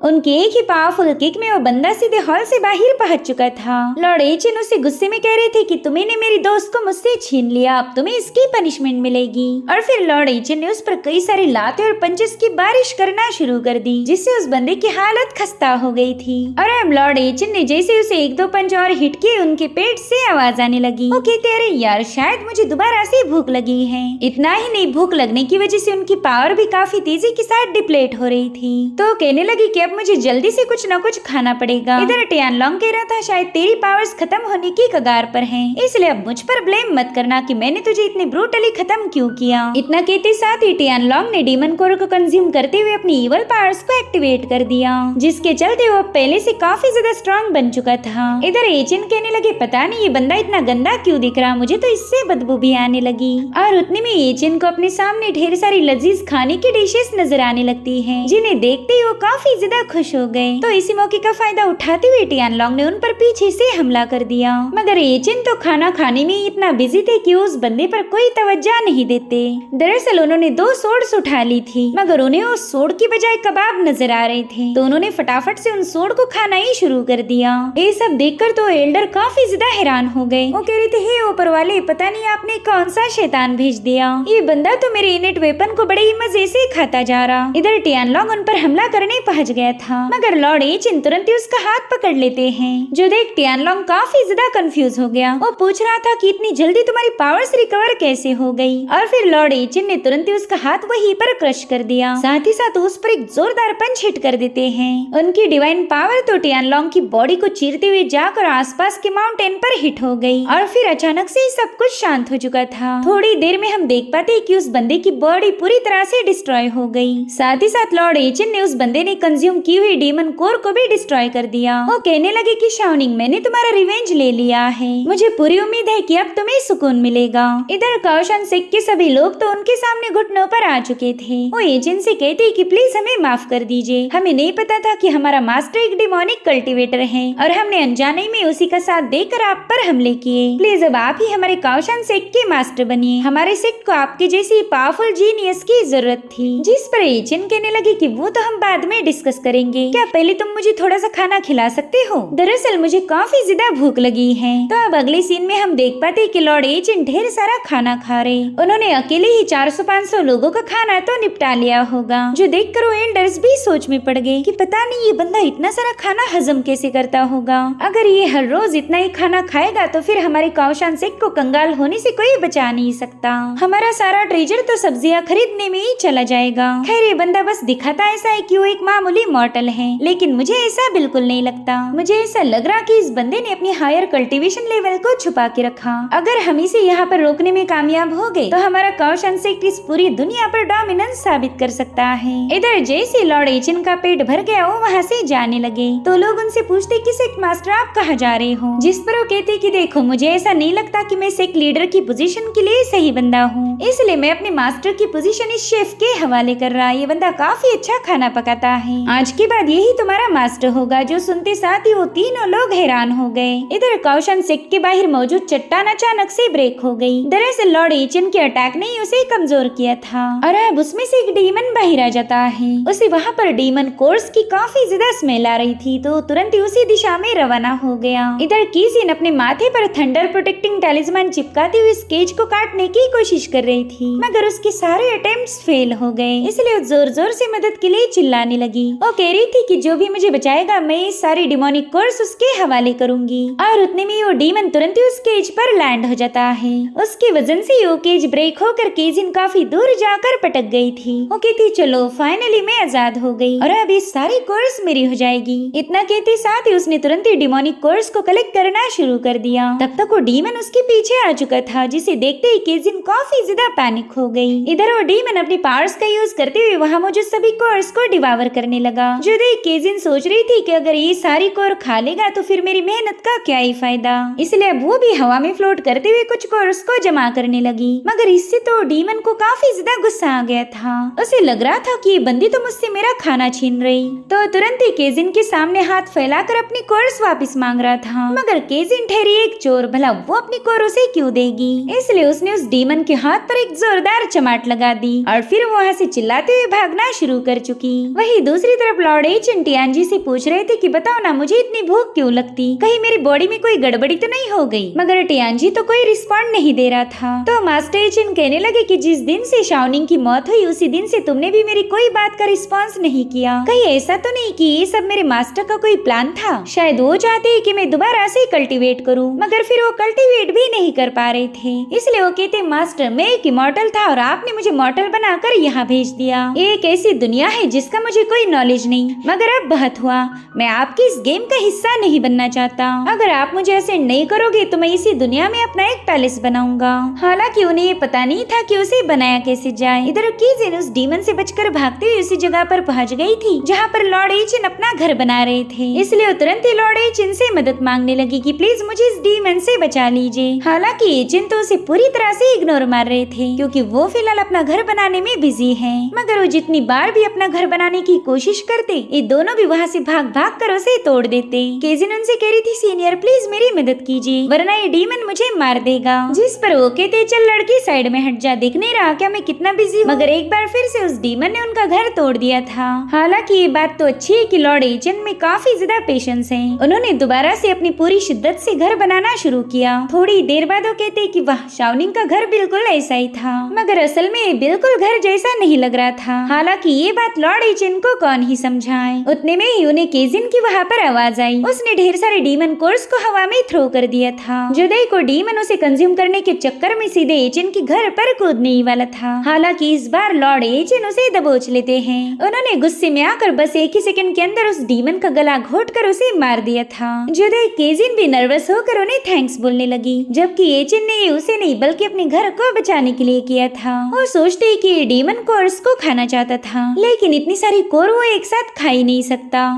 A: उनके एक ही पावरफुल किक में वो बंदा सीधे हॉल से बाहर पहुंच चुका था। लॉर्ड एचिन उसे गुस्से में कह रहे थे कि तुमने मेरी दोस्त को मुझसे छीन लिया, अब तुम्हें इसकी पनिशमेंट मिलेगी। और फिर लॉर्ड एचिन ने उस पर कई सारी लाते और पंचेस की बारिश करना शुरू कर दी, जिससे उस बंदे की हालत खस्ता हो गई थी। और अब लॉर्ड एचिन ने जैसे उसे 1-2 पंच और हिट किए, उनके पेट से आवाज आने लगी। वो कहते अरे यार, शायद मुझे दोबारा से भूख लगी है। इतना ही नहीं, भूख लगने की वजह से उनकी पावर भी काफी तेजी के साथ डिप्लेट हो रही थी। तो कहने लगी कि अब मुझे जल्दी से कुछ न कुछ खाना पड़ेगा। इधर टियानलोंग कह रहा था शायद तेरी पावर्स खत्म होने की कगार पर हैं, इसलिए अब मुझ पर ब्लेम मत करना कि मैंने तुझे इतनी ब्रूटली खत्म क्यों किया। इतना कहते साथ ही टियानलोंग ने डीमन कोर को कंज्यूम करते हुए अपनी इवल पावर्स को एक्टिवेट कर दिया, जिसके चलते वो पहले से काफी ज्यादा स्ट्रॉन्ग बन चुका था। इधर एचिन कहने लगे पता नहीं ये बंदा इतना गंदा क्यों दिख रहा, मुझे तो इससे बदबू भी आने लगी। और उतने में एचिन को अपने सामने ढेर सारी लजीज खाने की डिशेस नजर आने लगती है, जिन्हें देखते ही वो काफी ज्यादा खुश हो गए। तो इसी मौके का फायदा उठाते हुए टियानलोंग ने उन पर पीछे से हमला कर दिया। मगर एचिन तो खाना खाने में इतना बिजी थे कि उस बंदे पर कोई तवज्जो नहीं देते। दरअसल उन्होंने 2 सोर्ड्स उठा ली थी, मगर उन्हें उस सोर्ड की बजाय कबाब नजर आ रहे थे, तो उन्होंने फटाफट से उन सोर्ड को खाना ही शुरू कर दिया। ये सब देखकर तो एल्डर काफी ज्यादा हैरान हो गए। वो कह रहे थे हे ऊपर वाले, पता नहीं आपने कौन सा शैतान भेज दिया, ये बंदा तो मेरे इनेट वेपन को बड़े ही मजे से खाता जा रहा। इधर टियानलोंग उन पर हमला करने पहुंच गया गया था, मगर लॉर्ड एचिन तुरंत ही उसका हाथ पकड़ लेते हैं, जो देख टियानलोंग काफी ज्यादा कंफ्यूज हो गया। वो पूछ रहा था कि इतनी जल्दी तुम्हारी पावर्स रिकवर कैसे हो गई, और फिर लॉर्ड एचिन ने तुरंत ही उसका हाथ वहीं पर क्रश कर दिया, साथ ही साथ उस पर एक जोरदार पंच हिट कर देते हैं। उनकी डिवाइन पावर तो टियानलोंग की बॉडी को चीरते हुए जाकर आसपास के माउंटेन पर हिट हो गई, और फिर अचानक से सब कुछ शांत हो चुका था। थोड़ी देर में हम देख पाते कि उस बंदे की बॉडी पूरी तरह से डिस्ट्रॉय हो गई। साथ ही साथ लॉर्ड एचिन ने उस बंदे ने कंज्यूम की हुई डीमन कोर को भी डिस्ट्रॉय कर दिया। वो कहने लगे कि शाओनिंग, मैंने तुम्हारा रिवेंज ले लिया है, मुझे पूरी उम्मीद है कि अब तुम्हें सुकून मिलेगा। इधर काओशन सिक के सभी लोग तो उनके सामने घुटनों पर आ चुके थे। वो एचिन से कहते कि प्लीज हमें माफ कर दीजिए, हमें नहीं पता था कि हमारा मास्टर एक डिमोनिक कल्टीवेटर है और हमने अनजाने में उसी का साथ देकर आप पर हमले किए। प्लीज अब आप ही हमारे काओशन सिक के मास्टर बनिए, हमारे सिक को आपके जैसी पावरफुल जीनियस की जरूरत थी। जिस पर एचिन कहने लगे कि वो तो हम बाद में डिस्कस करेंगे, क्या पहले तुम मुझे थोड़ा सा खाना खिला सकते हो? दरअसल मुझे काफी ज्यादा भूख लगी है। तो अब अगले सीन में हम देख पाते कि लॉर्ड एचिन ढेर सारा खाना खा रहे। उन्होंने अकेले ही 400-500 लोगों का खाना तो निपटा लिया होगा, जो देखकर वो एल्डर्स भी सोच में पड़ गए कि पता नहीं ये बंदा इतना सारा खाना हजम कैसे करता होगा। अगर ये हर रोज इतना ही खाना खाएगा तो फिर हमारे काओशन सिक को कंगाल होने से कोई बचा नहीं सकता। हमारा सारा ट्रेजर तो सब्जियां खरीदने में ही चला जाएगा। खैर ये बंदा बस दिखाता ऐसा है कि वो एक मामूली मॉर्टल है, लेकिन मुझे ऐसा बिल्कुल नहीं लगता। मुझे ऐसा लग रहा कि इस बंदे ने अपनी हायर कल्टीवेशन लेवल को छुपा के रखा। अगर हम इसे यहाँ पर रोकने में कामयाब हो गए तो हमारा काओशन सिक इस पूरी दुनिया पर डोमिनेंस साबित कर सकता है। इधर जैसे लॉर्ड एचिन का पेट भर गया वो वहाँ से जाने लगे तो लोग उनसे पूछते कि सिक मास्टर आप कहाँ जा रहे हो, जिस पर वो कहते कि देखो मुझे ऐसा नहीं लगता कि मैं सिक लीडर की पोजीशन के लिए सही बंदा हूँ, इसलिए मैं अपने मास्टर की पोजीशन इस शेफ के हवाले कर रहा। ये बंदा काफी अच्छा खाना पकाता है, आज के बाद यही तुम्हारा मास्टर होगा। जो सुनते साथ ही वो तीनों लोग हैरान हो गए। इधर काओशन सिक के बाहर मौजूद चट्टान अचानक से ब्रेक हो गई। दरअसल लॉर्ड एचिन के अटैक ने ही उसे कमजोर किया था और अब उसमें से एक डीमन बाहर आ जाता है। उसे वहाँ पर डीमन कोर्स की काफी ज्यादा स्मेल आ रही थी तो तुरंत ही उसी दिशा में रवाना हो गया। इधर कीजिन अपने माथे पर थंडर प्रोटेक्टिंग टैलिस्मान चिपकाते हुए इस केज को काटने की कोशिश कर रही थी, मगर उसके सारे अटेम्प्ट्स फेल हो गए, इसलिए वो जोर जोर से मदद के लिए चिल्लाने लगी। वो कह रही थी कि जो भी मुझे बचाएगा मैं इस सारी डिमोनिक कोर्स उसके हवाले करूंगी। और उतने में वो डीमन तुरंत ही उस केज पर लैंड हो जाता है। उसके वजन से वो केज ब्रेक होकर कीजिन काफी दूर जाकर पटक गई थी। वो कहती चलो फाइनली मैं आजाद हो गई और अब इस सारी कोर्स मेरी हो जाएगी। इतना कहते साथ ही उसने तुरंत ही डिमोनिक कोर्स को कलेक्ट करना शुरू कर दिया। तब तक वो डीमन उसके पीछे आ चुका था, जिसे देखते ही कीजिन काफी ज्यादा पैनिक हो गई। इधर वो डीमन अपनी पावर्स का यूज करते हुए वहाँ मौजूद सभी कोर्स को डिवावर करने लगा। जो देख कीजिन सोच रही थी कि अगर ये सारी कोर खा लेगा तो फिर मेरी मेहनत का क्या ही फायदा, इसलिए अब वो भी हवा में फ्लोट करते हुए कुछ कोर्स को जमा करने लगी। मगर इससे तो डीमन को काफी ज्यादा गुस्सा आ गया था। उसे लग रहा था कि ये बंदी तो मुझसे मेरा खाना छीन रही, तो तुरंत ही केजिन के सामने हाथ फैलाकर अपनी कोर्स वापस मांग रहा था। मगर केजिन ठहरी एक चोर, भला वो अपनी कोर उसे क्यों देगी, इसलिए उसने उस डीमन के हाथ पर एक जोरदार चमाट लगा दी और फिर वो वहाँ से चिल्लाते हुए भागना शुरू कर चुकी। वही दूसरी तरफ लॉर्ड एचिन टियानजी से पूछ रहे थे कि बताओ ना मुझे इतनी भूख क्यों लगती, कहीं मेरी बॉडी में कोई गड़बड़ी तो नहीं हो गई। मगर टियानजी तो कोई रिस्पॉन्ड नहीं दे रहा था। तो मास्टर एचिन कहने लगे कि जिस दिन से शाओनिंग की मौत हुई उसी दिन से तुमने भी मेरी कोई बात का रिस्पॉन्स नहीं किया। कहीं ऐसा तो नहीं कि ये सब मेरे मास्टर का कोई प्लान था? शायद वो चाहते हैं कि मैं दोबारा से कल्टीवेट करूं, मगर फिर वो कल्टीवेट भी नहीं कर पा रहे थे, इसलिए वो कहते मास्टर मैं एक इमॉर्टल था और आपने मुझे मॉर्टल बनाकर यहाँ भेज दिया। एक ऐसी दुनिया है जिसका मुझे कोई नॉलेज नहीं, मगर अब बहुत हुआ, मैं आपकी इस गेम का हिस्सा नहीं बनना चाहता। अगर आप मुझे ऐसे नहीं करोगे तो मैं इसी दुनिया में अपना एक पैलेस बनाऊंगा। हालांकि उन्हें ये पता नहीं था कि उसे बनाया कैसे जाए। इधर कीजिन उस डीमन से बचकर भागते हुए उसी जगह पर पहुंच गई थी जहाँ पर लॉर्ड एचिन अपना घर बना रहे थे, इसलिए तुरंत ही लॉर्ड एचिन से मदद मांगने लगी कि प्लीज मुझे इस डीमन से बचा लीजिए। हालांकि एचिन तो उसे पूरी तरह से इग्नोर मार रहे थे क्योंकि वो फिलहाल अपना घर बनाने में बिजी है। मगर वो जितनी बार भी अपना घर बनाने की कोशिश करते ये दोनों भी वहाँ से भाग भाग कर उसे तोड़ देते। केजिन उनसे कह रही थी सीनियर प्लीज मेरी मदद कीजिए वरना ये डीमन मुझे मार देगा, जिस पर वो कहते चल लड़की साइड में हट जा, दिख नहीं रहा क्या मैं कितना बिजी हूँ। मगर एक बार फिर से उस डीमन ने उनका घर तोड़ दिया था। हालांकि ये बात तो अच्छी है कि लॉर्ड एचिन में काफी ज्यादा पेशेंस है। उन्होंने दोबारा से अपनी पूरी शिद्दत से घर बनाना शुरू किया। थोड़ी देर बाद वो कहते कि वाह शाओनिंग का घर बिल्कुल ऐसा ही था, मगर असल में बिल्कुल घर जैसा नहीं लग रहा था। हालांकि ये बात लॉर्ड एचिन को कौन ही समझाएं। उतने में ही उन्हें केजिन की वहाँ पर आवाज आई। उसने ढेर सारे डीमन कोर्स को हवा में थ्रो कर दिया था। जुदाई को डीमन उसे कंज्यूम करने के चक्कर में सीधे एचिन के घर पर कूदने ही वाला था। हालांकि इस बार लॉर्ड एचिन उसे दबोच लेते हैं। उन्होंने गुस्से में आकर बस एक ही सेकंड के अंदर उस डीमन का गला घोट कर उसे मार दिया था। जुदाई केजिन भी नर्वस होकर उन्हें थैंक्स बोलने लगी, जबकि एचिन ने ये उसे नहीं बल्कि अपने घर को बचाने के लिए किया था। वो सोचते कि ये डीमन कोर्स को खाना चाहता था, लेकिन इतनी सारी कोर वो एक साथ खा ही नहीं सकता,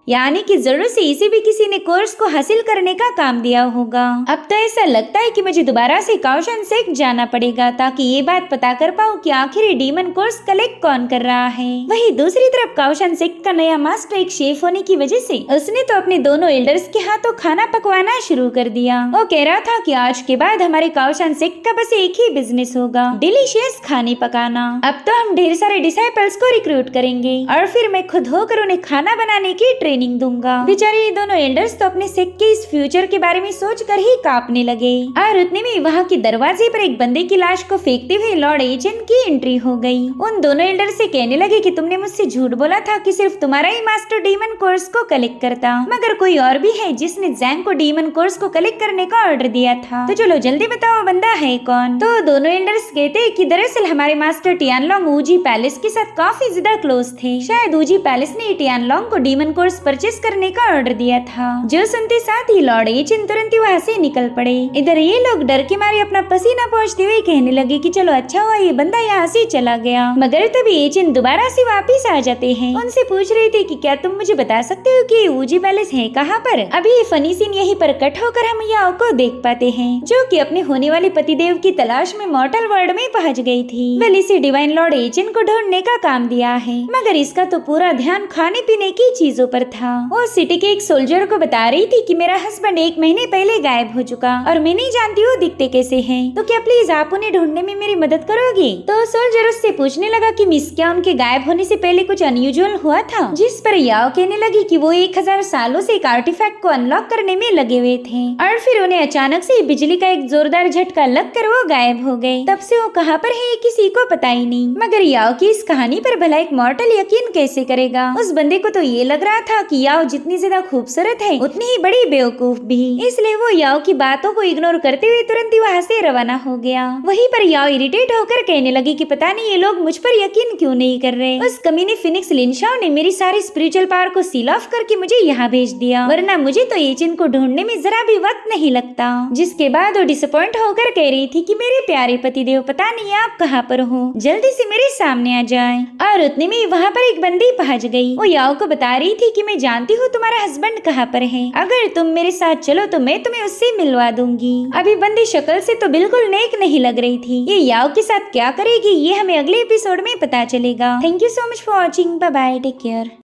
A: यानी कि जरूरत से इसे भी किसी ने कोर्स को हासिल करने का काम दिया होगा। अब तो ऐसा लगता है कि मुझे दोबारा से काउशन सेक जाना पड़ेगा ताकि ये बात पता कर पाऊँ कि आखिर ये डीमन कोर्स कलेक्ट कौन कर रहा है। वहीं दूसरी तरफ काउशन सेक का नया मास्टर एक शेफ होने की वजह से उसने तो अपने दोनों एल्डर्स के हाथों खाना पकवाना शुरू कर दिया। वो कह रहा था कि आज के बाद हमारे काउशन सेक का बस एक ही बिजनेस होगा, डिलीशियस खाने पकाना। अब तो हम ढेर सारे डिसाइपल्स को रिक्रूट करेंगे और फिर मैं खुद होकर उन्हें खाना बनाने की ट्रेनिंग दूंगा। बेचारे ये दोनों एल्डर्स तो अपने सेक के इस फ्यूचर के बारे में सोचकर ही कांपने लगे। और उतने में वहाँ के दरवाजे पर एक बंदे की लाश को फेंकते हुए लॉर्ड एचिन की एंट्री हो गई। उन दोनों एल्डर्स से कहने लगे कि तुमने मुझसे झूठ बोला था कि सिर्फ तुम्हारा ही मास्टर डीमन कोर्स को कलेक्ट करता, मगर कोई और भी है जिसने जैंग को डीमन कोर्स को कलेक्ट करने का ऑर्डर दिया था। तो चलो जल्दी बताओ बंदा है कौन। तो दोनों एल्डर्स कहते कि दरअसल हमारे मास्टर टियानलोंग ऊजी पैलेस के साथ काफी ज्यादा क्लोज थे। शायद ऊजी पैलेस ने टियानलोंग को डीमन कोर्स परचेस करने का ऑर्डर दिया था। जो सुनते साथ ही लॉर्ड एचिन तुरंत ही वहाँ से निकल पड़े। इधर ये लोग डर के मारे अपना पसीना पोंछते हुए कहने लगे कि चलो अच्छा हुआ ये बंदा यहाँ से चला गया। मगर तभी एचिन दोबारा से वापिस आ जाते हैं। उनसे पूछ रहे थे कि क्या तुम मुझे बता सकते हो कि ऊजी पैलेस है कहाँ पर। अभी ये फनी सीन यहीं पर कट होकर हम याओ को देख पाते हैं, जो कि अपने होने वाले पतिदेव की तलाश में मॉर्टल वर्ल्ड में पहुँच गई थी। वेल इसे डिवाइन लॉर्ड एचिन को ढूंढने का काम दिया है, मगर इसका तो पूरा ध्यान खाने पीने की चीजों पर था। वो सिटी के एक सोल्जर को बता रही थी कि मेरा हस्बैंड 1 महीने पहले गायब हो चुका और मैं नहीं जानती वो दिखते कैसे हैं, तो क्या प्लीज आप उन्हें ढूंढने में मेरी मदद करोगे। तो सोल्जर उससे पूछने लगा कि मिस क्या उनके गायब होने से पहले कुछ अनयूजुअल हुआ था। जिस पर याओ कहने लगी कि वो 1000 सालों से एक आर्टिफैक्ट को अनलॉक करने में लगे हुए थे और फिर उन्हें अचानक से बिजली का एक जोरदार झटका लगकर वो गायब हो गए। तब से वो कहाँ पर है किसी को पता ही नहीं। मगर याओ की इस कहानी पर भला एक मॉर्टल यकीन कैसे करेगा। उस बंदे को तो ये लग रहा था कि याओ जितनी ज्यादा खूबसूरत है उतनी ही बड़ी बेवकूफ भी, इसलिए वो याओ की बातों को इग्नोर करते हुए तुरंत ही वहाँ से रवाना हो गया। वहीं पर याओ इरिटेट होकर कहने लगी कि पता नहीं ये लोग मुझ पर यकीन क्यों नहीं कर रहे। उस कमीने फिनिक्स लिनशाओ ने मेरी सारी स्पिरिचुअल पावर को सील ऑफ करके मुझे यहाँ भेज दिया, वरना मुझे तो एचिन को ढूंढने में जरा भी वक्त नहीं लगता। जिसके बाद वो डिसअपॉइंट होकर कह रही थी कि मेरे प्यारे पतिदेव पता नहीं आप कहाँ पर हो, जल्दी से मेरे सामने आ जाए। और उतने में वहाँ पर एक बंदी पहुँच गई। वो याओ को बता रही थी कि मैं जानती हूँ तुम्हारा हस्बैंड कहाँ पर है, अगर तुम मेरे साथ चलो तो मैं तुम्हें उससे मिलवा दूंगी। अभी बंदी शक्ल से तो बिल्कुल नेक नहीं लग रही थी। ये याओ के साथ क्या करेगी ये हमें अगले एपिसोड में पता चलेगा। Thank you so much for watching. Bye bye, take care.